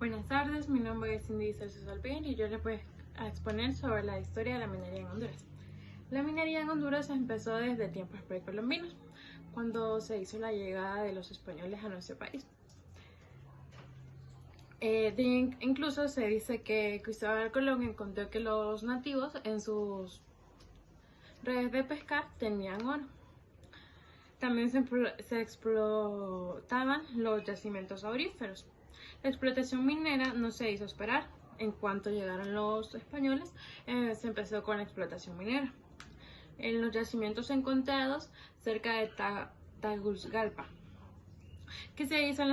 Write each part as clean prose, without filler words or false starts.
Buenas tardes, mi nombre es Cindy Celso Salpín y yo les voy a exponer sobre la historia de la minería en Honduras. La minería en Honduras empezó desde tiempos precolombinos, cuando se hizo la llegada de los españoles a nuestro país. Incluso se dice que Cristóbal Colón encontró que los nativos en sus redes de pescar tenían oro. También se explotaban los yacimientos auríferos. La explotación minera no se hizo esperar. En cuanto llegaron los españoles, se empezó con la explotación minera. En los yacimientos encontrados cerca de Tegucigalpa, que se hizo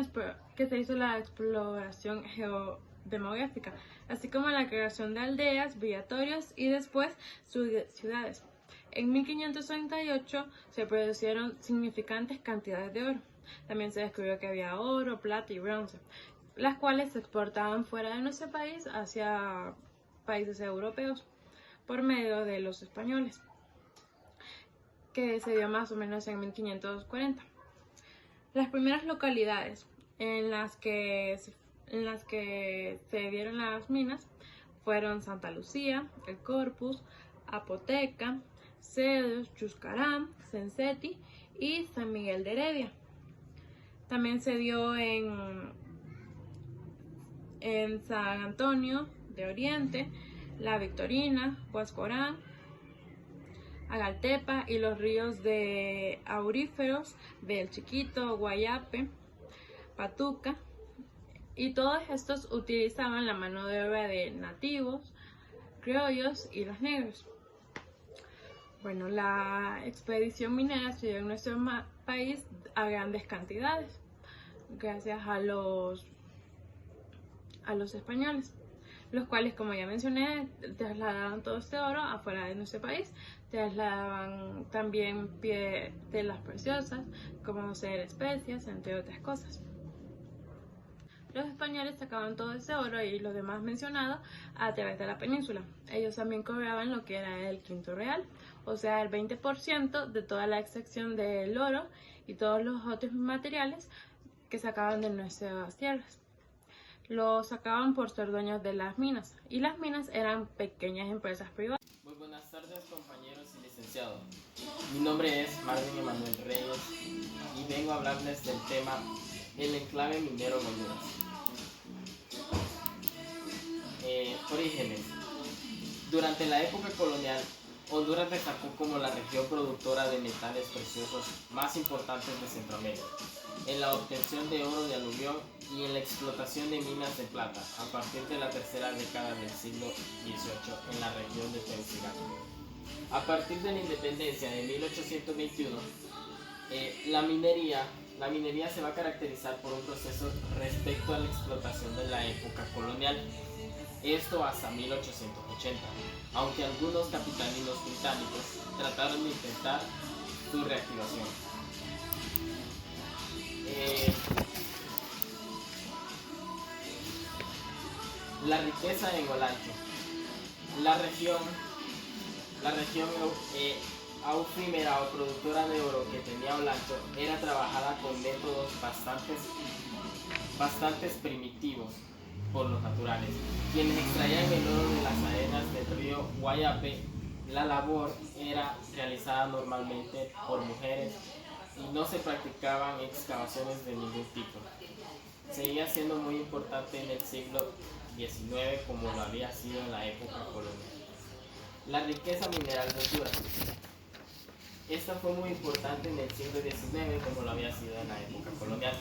la exploración geodemográfica, así como la creación de aldeas, villatorios y después ciudades. En 1538 se produjeron significantes cantidades de oro. También se descubrió que había oro, plata y bronce, las cuales se exportaban fuera de nuestro país hacia países europeos por medio de los españoles, que se dio más o menos en 1540. Las primeras localidades en las que se dieron las minas fueron Santa Lucía, El Corpus, Apoteca, Cedros, Chuscarán, Senseti y San Miguel de Heredia. También se dio en San Antonio de Oriente, La Victorina, Huascorán, Agaltepa y los ríos de auríferos del Chiquito, Guayape, Patuca, y todos estos utilizaban la mano de obra de nativos, criollos y los negros. Bueno, la expedición minera se dio en nuestro país a grandes cantidades, gracias a los españoles, los cuales, como ya mencioné, trasladaban todo este oro afuera de nuestro país. Trasladaban también telas preciosas, como ser especias, entre otras cosas. Los españoles sacaban todo ese oro y los demás mencionados a través de la península. Ellos también cobraban lo que era el quinto real, o sea, el 20% de toda la extracción del oro y todos los otros materiales que sacaban de nuestras tierras. Lo sacaban por ser dueños de las minas, y las minas eran pequeñas empresas privadas. Muy buenas tardes, compañeros y licenciados. Mi nombre es Marvin Emanuel Reyes y vengo a hablarles del tema el enclave minero en Honduras. Orígenes. Durante la época colonial, Honduras destacó como la región productora de metales preciosos más importantes de Centroamérica, en la obtención de oro de aluvión y en la explotación de minas de plata a partir de la tercera década del siglo XVIII en la región de Tegucigalpa. A partir de la independencia de 1821, la minería se va a caracterizar por un proceso respecto a la explotación de la época colonial, esto hasta 1880, aunque algunos capitalinos británicos trataron de intentar su reactivación. La riqueza en Olancho. La región aurífera o productora de oro que tenía Olancho era trabajada con métodos bastantes primitivos por los naturales, quienes extraían el oro de las arenas del río Guayape. La labor era realizada normalmente por mujeres y no se practicaban excavaciones de ningún tipo. Seguía siendo muy importante en el siglo XIX como lo había sido en la época colonial. La riqueza mineral de Honduras. Esta fue muy importante en el siglo XIX como lo había sido en la época colonial.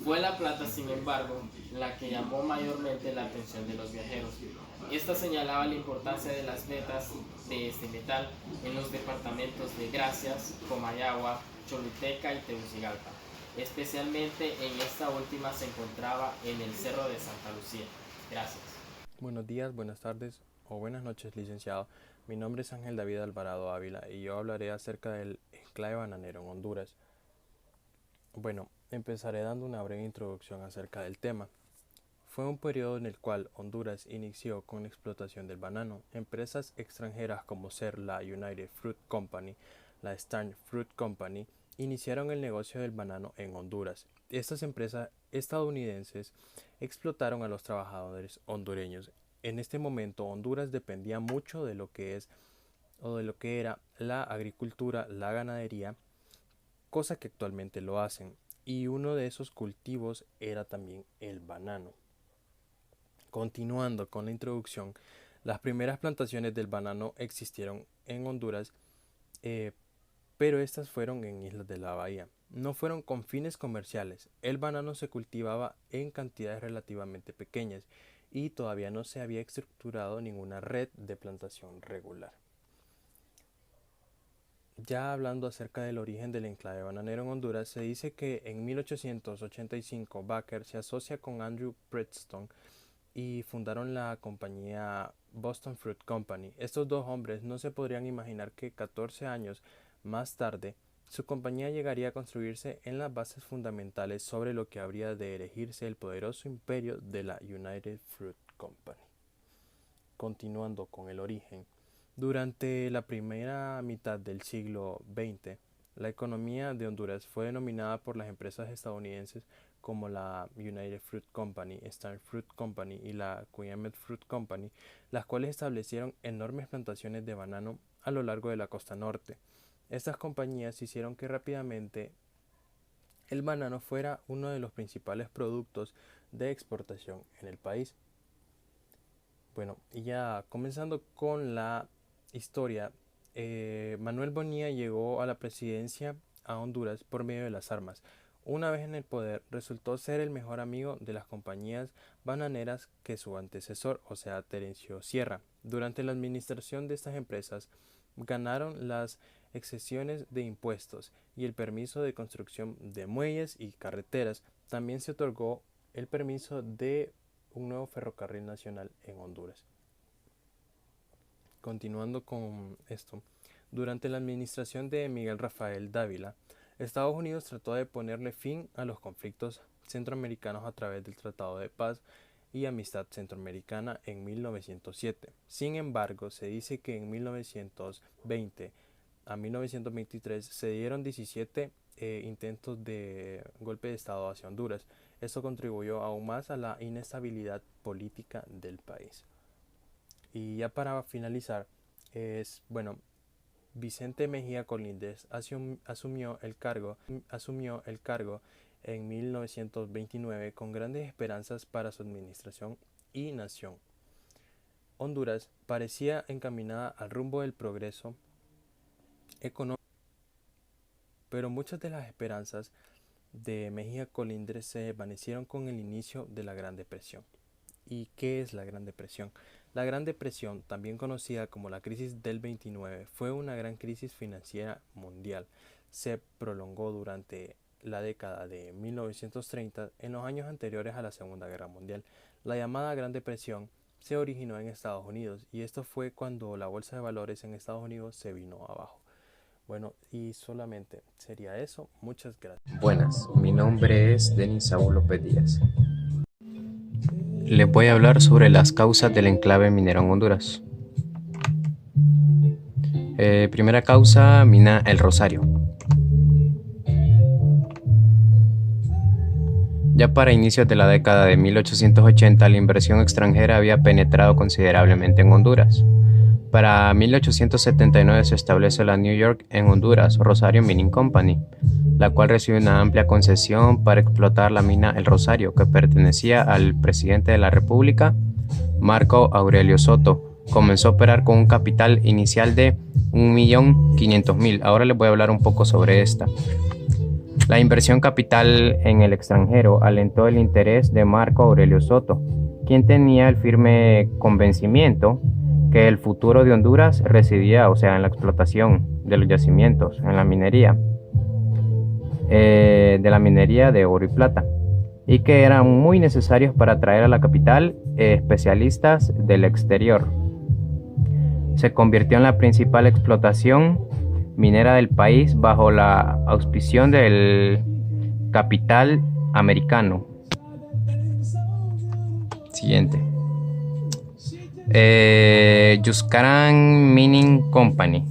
Fue la plata, sin embargo, la que llamó mayormente la atención de los viajeros. Esta señalaba la importancia de las vetas de este metal en los departamentos de Gracias, Comayagua, Choluteca y Tegucigalpa. Especialmente en esta última se encontraba en el Cerro de Santa Lucía. Gracias. Buenos días, buenas tardes o buenas noches, licenciado. Mi nombre es Ángel David Alvarado Ávila y yo hablaré acerca del enclave bananero en Honduras. Bueno, empezaré dando una breve introducción acerca del tema. Fue un periodo en el cual Honduras inició con la explotación del banano. Empresas extranjeras como ser la United Fruit Company, la Stern Fruit Company, iniciaron el negocio del banano en Honduras. Estas empresas estadounidenses explotaron a los trabajadores hondureños. En este momento Honduras dependía mucho de lo que era la agricultura, la ganadería, cosa que actualmente lo hacen, y uno de esos cultivos era también el banano. Continuando con la introducción, las primeras plantaciones del banano existieron en Honduras, pero estas fueron en islas de la bahía. No fueron con fines comerciales. El banano se cultivaba en cantidades relativamente pequeñas y todavía no se había estructurado ninguna red de plantación regular. Ya hablando acerca del origen del enclave bananero en Honduras, se dice que en 1885 Baker se asocia con Andrew Preston y fundaron la compañía Boston Fruit Company. Estos dos hombres no se podrían imaginar que 14 años más tarde su compañía llegaría a construirse en las bases fundamentales sobre lo que habría de erigirse el poderoso imperio de la United Fruit Company. Continuando con el origen, durante la primera mitad del siglo XX, la economía de Honduras fue denominada por las empresas estadounidenses como la United Fruit Company, Star Fruit Company y la Willamette Fruit Company, las cuales establecieron enormes plantaciones de banano a lo largo de la costa norte. Estas compañías hicieron que rápidamente el banano fuera uno de los principales productos de exportación en el país. Bueno, y ya comenzando con la historia, Manuel Bonilla llegó a la presidencia a Honduras por medio de las armas. Una vez en el poder, resultó ser el mejor amigo de las compañías bananeras que su antecesor, o sea, Terencio Sierra. Durante la administración de estas empresas, ganaron las exenciones de impuestos y el permiso de construcción de muelles y carreteras. También se otorgó el permiso de un nuevo ferrocarril nacional en Honduras. Continuando con esto, durante la administración de Miguel Rafael Dávila, Estados Unidos trató de ponerle fin a los conflictos centroamericanos a través del Tratado de Paz y Amistad Centroamericana en 1907. Sin embargo, se dice que en 1920 a 1923 se dieron 17 intentos de golpe de Estado hacia Honduras. Esto contribuyó aún más a la inestabilidad política del país. Y ya para finalizar, Vicente Mejía Colindres asumió el cargo en 1929 con grandes esperanzas para su administración y nación. Honduras parecía encaminada al rumbo del progreso económico, pero muchas de las esperanzas de Mejía Colindres se desvanecieron con el inicio de la Gran Depresión. ¿Y qué es la Gran Depresión? La Gran Depresión, también conocida como la crisis del 29, fue una gran crisis financiera mundial. Se prolongó durante la década de 1930, en los años anteriores a la Segunda Guerra Mundial. La llamada Gran Depresión se originó en Estados Unidos y esto fue cuando la bolsa de valores en Estados Unidos se vino abajo. Bueno, y solamente sería eso. Muchas gracias. Buenas, mi nombre es Denis Saúl López Díaz. Les voy a hablar sobre las causas del enclave minero en Honduras. Primera causa, mina El Rosario. Ya para inicios de la década de 1880, la inversión extranjera había penetrado considerablemente en Honduras. Para 1879 se establece la New York en Honduras Rosario Mining Company, la cual recibe una amplia concesión para explotar la mina El Rosario, que pertenecía al presidente de la República, Marco Aurelio Soto. Comenzó a operar con un capital inicial de 1.500.000. Ahora les voy a hablar un poco sobre esta. La inversión capital en el extranjero alentó el interés de Marco Aurelio Soto, quien tenía el firme convencimiento que el futuro de Honduras residía, en la explotación de los yacimientos, en la minería, de oro y plata, y que eran muy necesarios para atraer a la capital especialistas del exterior. Se convirtió en la principal explotación minera del país bajo la auspición del capital americano. Siguiente. Yuscarán Mining Company.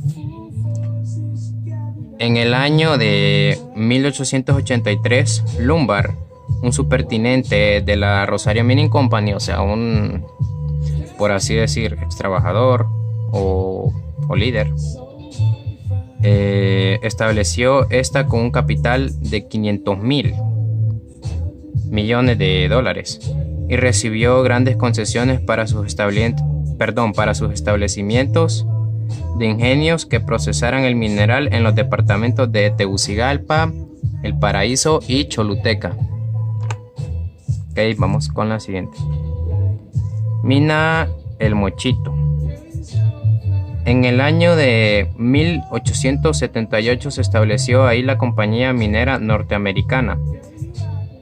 En el año de 1883, Lumbar un subpertinente de la Rosario Mining Company, o sea, un, por así decir, ex trabajador o líder, estableció esta con un capital de 500.000 millones de dólares y recibió grandes concesiones para sus establecimientos de ingenios que procesaran el mineral en los departamentos de Tegucigalpa, El Paraíso y Choluteca. Ok, vamos con la siguiente. Mina El Mochito. En el año de 1878 se estableció ahí la compañía minera norteamericana.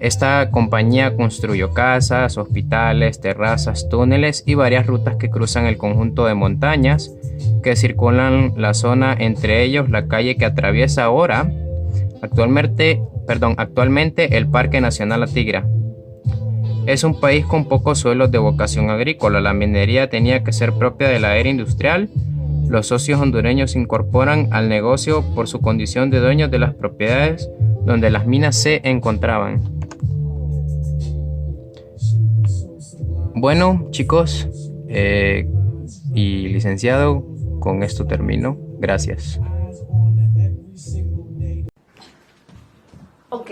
Esta compañía construyó casas, hospitales, terrazas, túneles y varias rutas que cruzan el conjunto de montañas que circulan la zona, entre ellos la calle que atraviesa actualmente el Parque Nacional La Tigra. Es un país con pocos suelos de vocación agrícola. La minería tenía que ser propia de la era industrial. Los socios hondureños se incorporan al negocio por su condición de dueños de las propiedades donde las minas se encontraban. Bueno, chicos y licenciado, con esto termino. Gracias. Ok,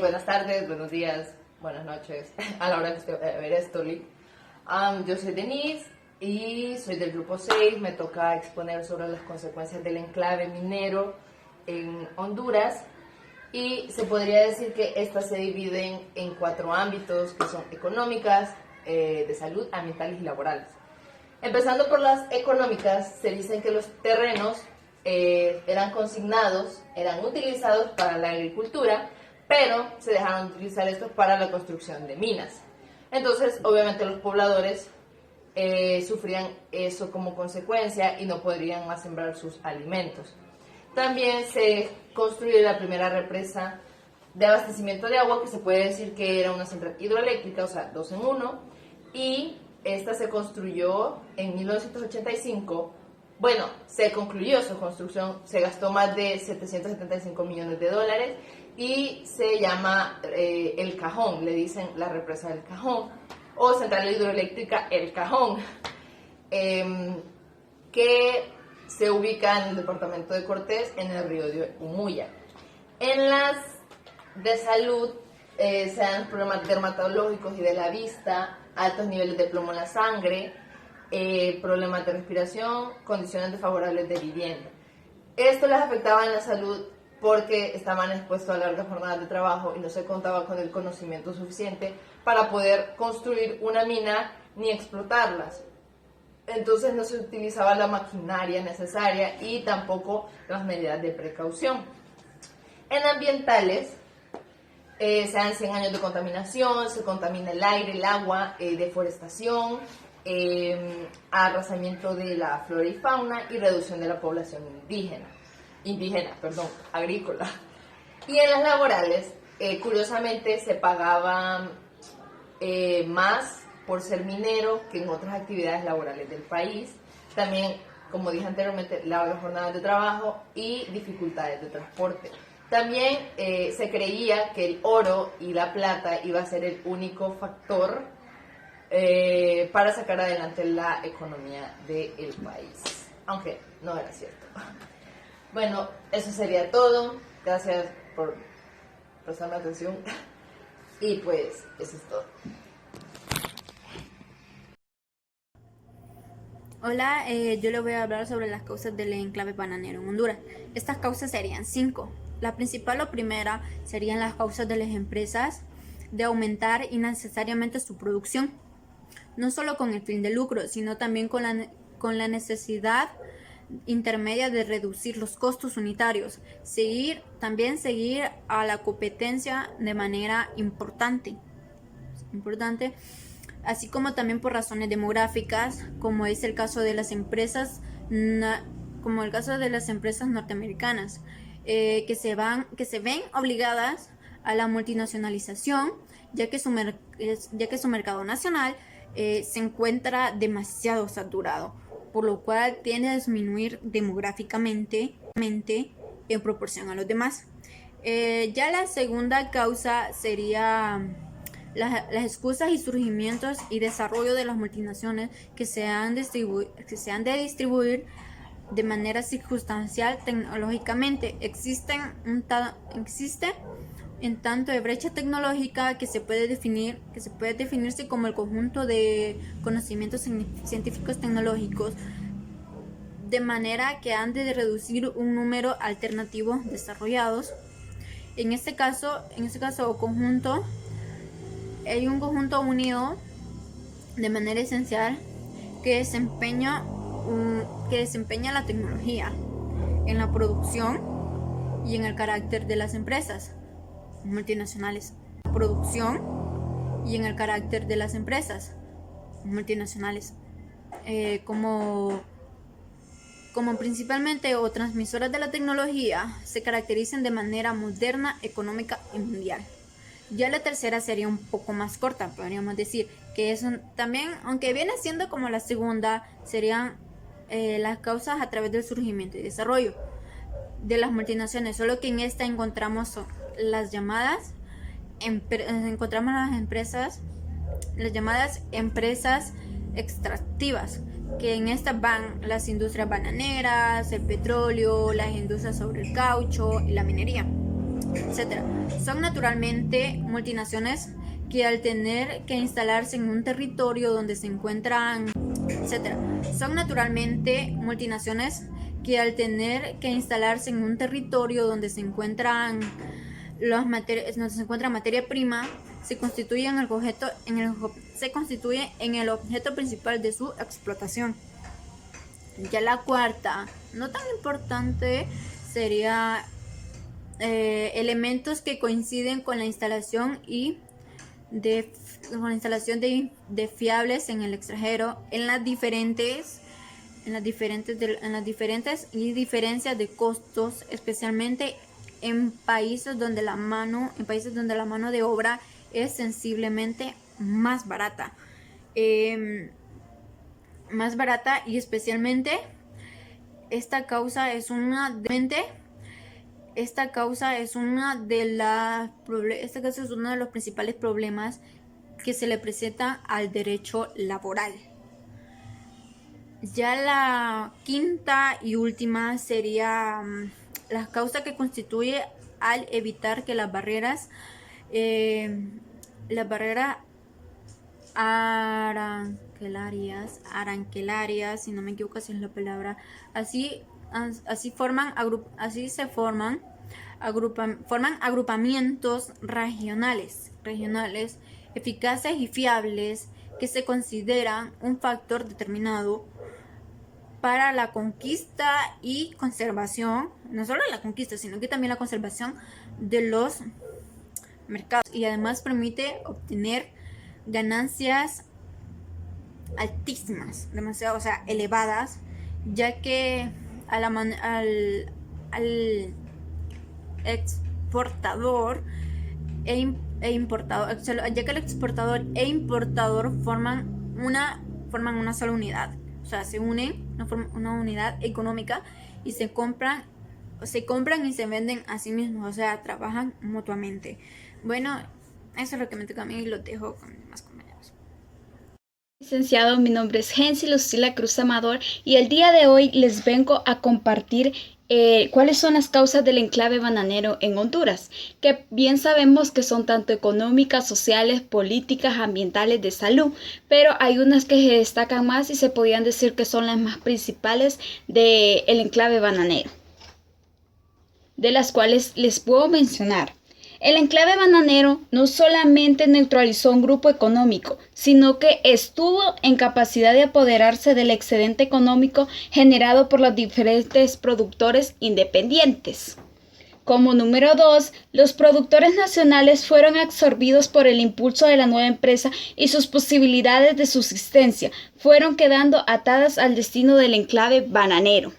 buenas tardes, buenos días, buenas noches, a la hora que usted vaya a ver esto, yo soy Denise y soy del grupo 6, me toca exponer sobre las consecuencias del enclave minero en Honduras y se podría decir que estas se dividen en 4 ámbitos que son económicas, de salud, ambientales y laborales. Empezando por las económicas, se dicen que los terrenos eran consignados, eran utilizados para la agricultura, pero se dejaron de utilizar estos para la construcción de minas. Entonces, obviamente los pobladores sufrían eso como consecuencia y no podrían más sembrar sus alimentos. También se construyó la primera represa de abastecimiento de agua, que se puede decir que era una central hidroeléctrica, o sea, 2 en 1, y esta se construyó en 1985. Bueno, se concluyó su construcción, se gastó más de 775 millones de dólares y se llama El Cajón, le dicen la represa del Cajón o central hidroeléctrica El Cajón, que se ubica en el departamento de Cortés, en el río de Umuya. En las de salud se dan problemas dermatológicos y de la vista, altos niveles de plomo en la sangre, problemas de respiración, condiciones desfavorables de vivienda. Esto les afectaba en la salud porque estaban expuestos a largas jornadas de trabajo y no se contaba con el conocimiento suficiente para poder construir una mina ni explotarlas. Entonces no se utilizaba la maquinaria necesaria y tampoco las medidas de precaución. En ambientales, se dan 100 años de contaminación, se contamina el aire, el agua, deforestación, arrasamiento de la flora y fauna y reducción de la población agrícola. Y en las laborales, curiosamente, se pagaba más por ser minero que en otras actividades laborales del país. También, como dije anteriormente, largas jornadas de trabajo y dificultades de transporte. También se creía que el oro y la plata iba a ser el único factor para sacar adelante la economía del país, aunque no era cierto. Bueno, eso sería todo. Gracias por prestarme atención y pues eso es todo. Hola, yo le voy a hablar sobre las causas del enclave bananero en Honduras. Estas causas serían 5. La principal o primera serían las causas de las empresas de aumentar innecesariamente su producción, no solo con el fin de lucro, sino también con la necesidad intermedia de reducir los costos unitarios, seguir a la competencia de manera importante, así como también por razones demográficas, como es el caso de las empresas norteamericanas, que se ven obligadas a la multinacionalización, ya que su mercado nacional se encuentra demasiado saturado, por lo cual tiende a disminuir demográficamente en proporción a los demás. Ya la segunda causa sería las excusas y surgimientos y desarrollo de las multinacionales que se han de distribuir de manera circunstancial tecnológicamente. Existe en tanto de brecha tecnológica que se puede definirse como el conjunto de conocimientos científicos tecnológicos, de manera que han de reducir un número alternativo desarrollados. En este caso conjunto, hay un conjunto unido de manera esencial que desempeña la tecnología en la producción y en el carácter de las empresas multinacionales. Como principalmente o transmisoras de la tecnología, se caracterizan de manera moderna, económica y mundial. Ya la tercera sería un poco más corta, podríamos decir que es también, aunque viene siendo como la segunda, serían las causas a través del surgimiento y desarrollo de las multinacionales, solo que en esta encontramos las llamadas empresas extractivas, que en estas van las industrias bananeras, el petróleo, las industrias sobre el caucho y la minería, etc. Son naturalmente multinaciones que al tener que instalarse en un territorio donde se encuentran materia prima, se constituye en el objeto principal de su explotación. Ya la cuarta, no tan importante, sería elementos que coinciden con la instalación de fiables en el extranjero, en las diferentes y diferencias de costos, especialmente en países donde la mano de obra es sensiblemente más barata y especialmente esta causa es uno de los principales problemas que se le presenta al derecho laboral. Ya la quinta y última sería la causa que constituye al evitar que las barreras arancelarias, si no me equivoco, así es la palabra, forman agrupamientos regionales eficaces y fiables que se consideran un factor determinado para la conquista y conservación, no solo la conquista, sino que también la conservación de los mercados, y además permite obtener ganancias altísimas, demasiado, elevadas, ya que al exportador el exportador e importador forman una sola unidad, se unen, forman una unidad económica y se compran y se venden a sí mismos, trabajan mutuamente. Bueno, eso es lo que me toca a mí y lo dejo con mis demás compañeros. Licenciado, mi nombre es Gensi Lucila Cruz Amador y el día de hoy les vengo a compartir cuáles son las causas del enclave bananero en Honduras, que bien sabemos que son tanto económicas, sociales, políticas, ambientales, de salud, pero hay unas que se destacan más y se podrían decir que son las más principales del enclave bananero, de las cuales les puedo mencionar. El enclave bananero no solamente neutralizó un grupo económico, sino que estuvo en capacidad de apoderarse del excedente económico generado por los diferentes productores independientes. Como número 2, los productores nacionales fueron absorbidos por el impulso de la nueva empresa y sus posibilidades de subsistencia fueron quedando atadas al destino del enclave bananero.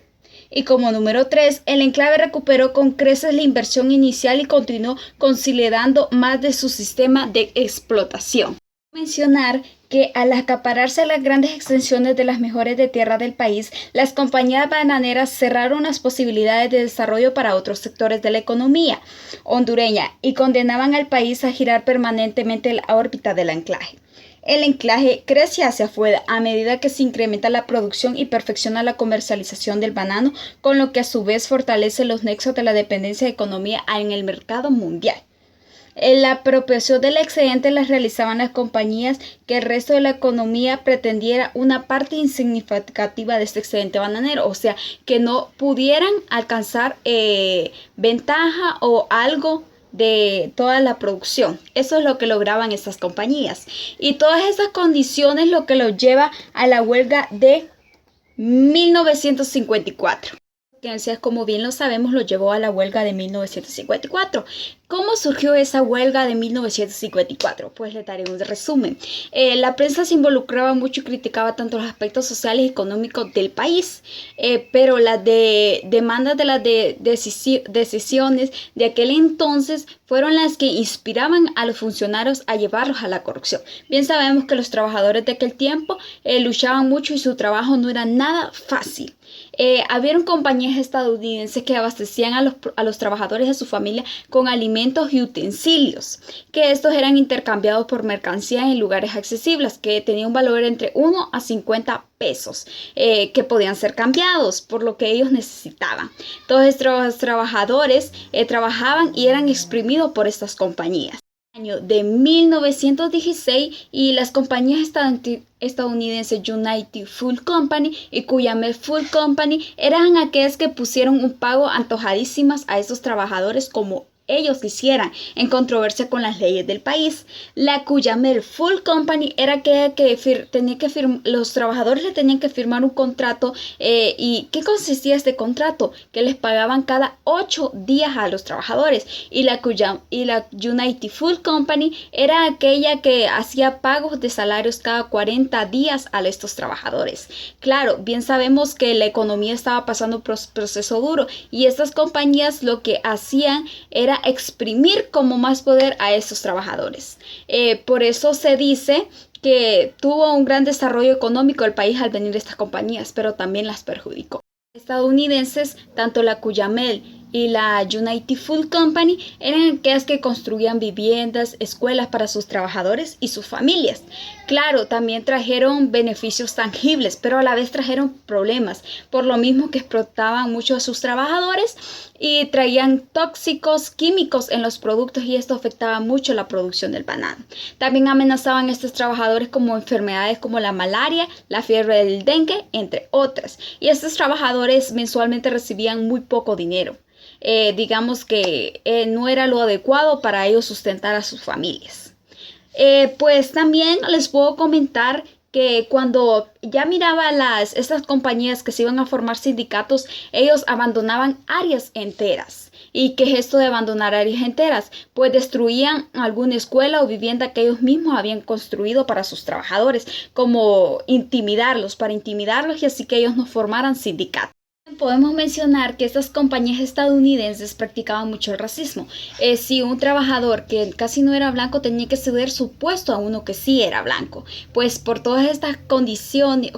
Y como número 3, el enclave recuperó con creces la inversión inicial y continuó consolidando más de su sistema de explotación. Mencionar que al acapararse las grandes extensiones de las mejores de tierra del país, las compañías bananeras cerraron las posibilidades de desarrollo para otros sectores de la economía hondureña y condenaban al país a girar permanentemente en la órbita del anclaje. El anclaje crece hacia afuera a medida que se incrementa la producción y perfecciona la comercialización del banano, con lo que a su vez fortalece los nexos de la dependencia de economía en el mercado mundial. La apropiación del excedente la realizaban las compañías que el resto de la economía pretendiera una parte insignificativa de este excedente bananero, o sea, que no pudieran alcanzar ventaja o algo de toda la producción. Eso es lo que lograban estas compañías. Y todas esas condiciones lo que los lleva a la huelga de 1954. Como bien lo sabemos, lo llevó a la huelga de 1954. ¿Cómo surgió esa huelga de 1954? Pues le daré un resumen. La prensa se involucraba mucho y criticaba tanto los aspectos sociales y económicos del país, pero las demandas de las decisiones de aquel entonces fueron las que inspiraban a los funcionarios a llevarlos a la corrupción. Bien sabemos que los trabajadores de aquel tiempo luchaban mucho y su trabajo no era nada fácil. Habían compañías estadounidenses que abastecían a los trabajadores de su familia con alimentos y utensilios, que estos eran intercambiados por mercancías en lugares accesibles, que tenían un valor entre 1 a 50 pesos, que podían ser cambiados por lo que ellos necesitaban. Todos estos trabajadores trabajaban y eran exprimidos por estas compañías. Año de 1916 y las compañías estadounidenses United Fruit Company y Cuyamel Fruit Company eran aquellas que pusieron un pago antojadísimas a esos trabajadores como ellos quisieran, en controversia con las leyes del país. La Cuyamel Fruit Company era aquella que los trabajadores le tenían que firmar un contrato. ¿Y qué consistía este contrato? Que les pagaban cada 8 días a los trabajadores. Y la United Fruit Company era aquella que hacía pagos de salarios cada 40 días a estos trabajadores. Claro, bien sabemos que la economía estaba pasando por un proceso duro y estas compañías lo que hacían era exprimir como más poder a estos trabajadores. Por eso se dice que tuvo un gran desarrollo económico el país al venir estas compañías, pero también las perjudicó. Estadounidenses, tanto la Cuyamel y la United Fruit Company eran aquellas que construían viviendas, escuelas para sus trabajadores y sus familias. Claro, también trajeron beneficios tangibles, pero a la vez trajeron problemas, por lo mismo que explotaban mucho a sus trabajadores y traían tóxicos químicos en los productos y esto afectaba mucho la producción del banano. También amenazaban a estos trabajadores como enfermedades como la malaria, la fiebre del dengue, entre otras. Y estos trabajadores mensualmente recibían muy poco dinero. Digamos que no era lo adecuado para ellos sustentar a sus familias. Pues también les puedo comentar que cuando ya miraba estas compañías que se iban a formar sindicatos, ellos abandonaban áreas enteras. ¿Y qué es esto de abandonar áreas enteras? Pues destruían alguna escuela o vivienda que ellos mismos habían construido para sus trabajadores, como para intimidarlos y así que ellos no formaran sindicatos. Podemos mencionar que estas compañías estadounidenses practicaban mucho el racismo. Si un trabajador que casi no era blanco tenía que ceder su puesto a uno que sí era blanco, pues por todas estas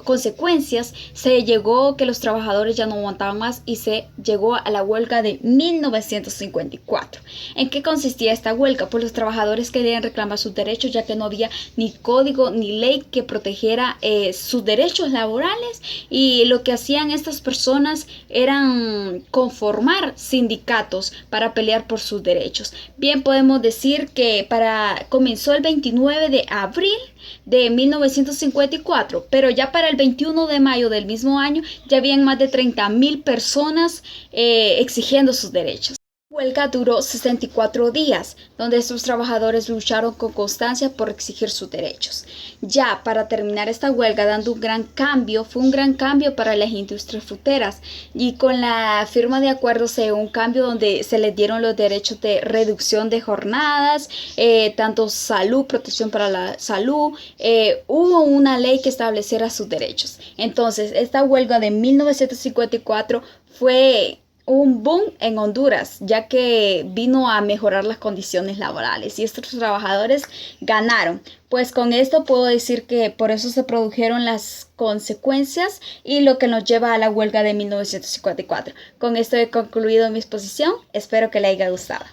consecuencias se llegó que los trabajadores ya no aguantaban más y se llegó a la huelga de 1954. ¿En qué consistía esta huelga? Pues los trabajadores querían reclamar sus derechos ya que no había ni código ni ley que protegiera sus derechos laborales y lo que hacían estas personas eran conformar sindicatos para pelear por sus derechos. Bien podemos decir que comenzó el 29 de abril de 1954, pero ya para el 21 de mayo del mismo año ya habían más de 30,000 personas exigiendo sus derechos. La huelga duró 64 días, donde estos trabajadores lucharon con constancia por exigir sus derechos. Ya para terminar esta huelga, dando fue un gran cambio para las industrias fruteras y con la firma de acuerdos se dio un cambio donde se les dieron los derechos de reducción de jornadas, tanto salud, protección para la salud, hubo una ley que estableciera sus derechos. Entonces, esta huelga de 1954 fue un boom en Honduras, ya que vino a mejorar las condiciones laborales y estos trabajadores ganaron. Pues con esto puedo decir que por eso se produjeron las consecuencias y lo que nos lleva a la huelga de 1954. Con esto he concluido mi exposición, espero que le haya gustado.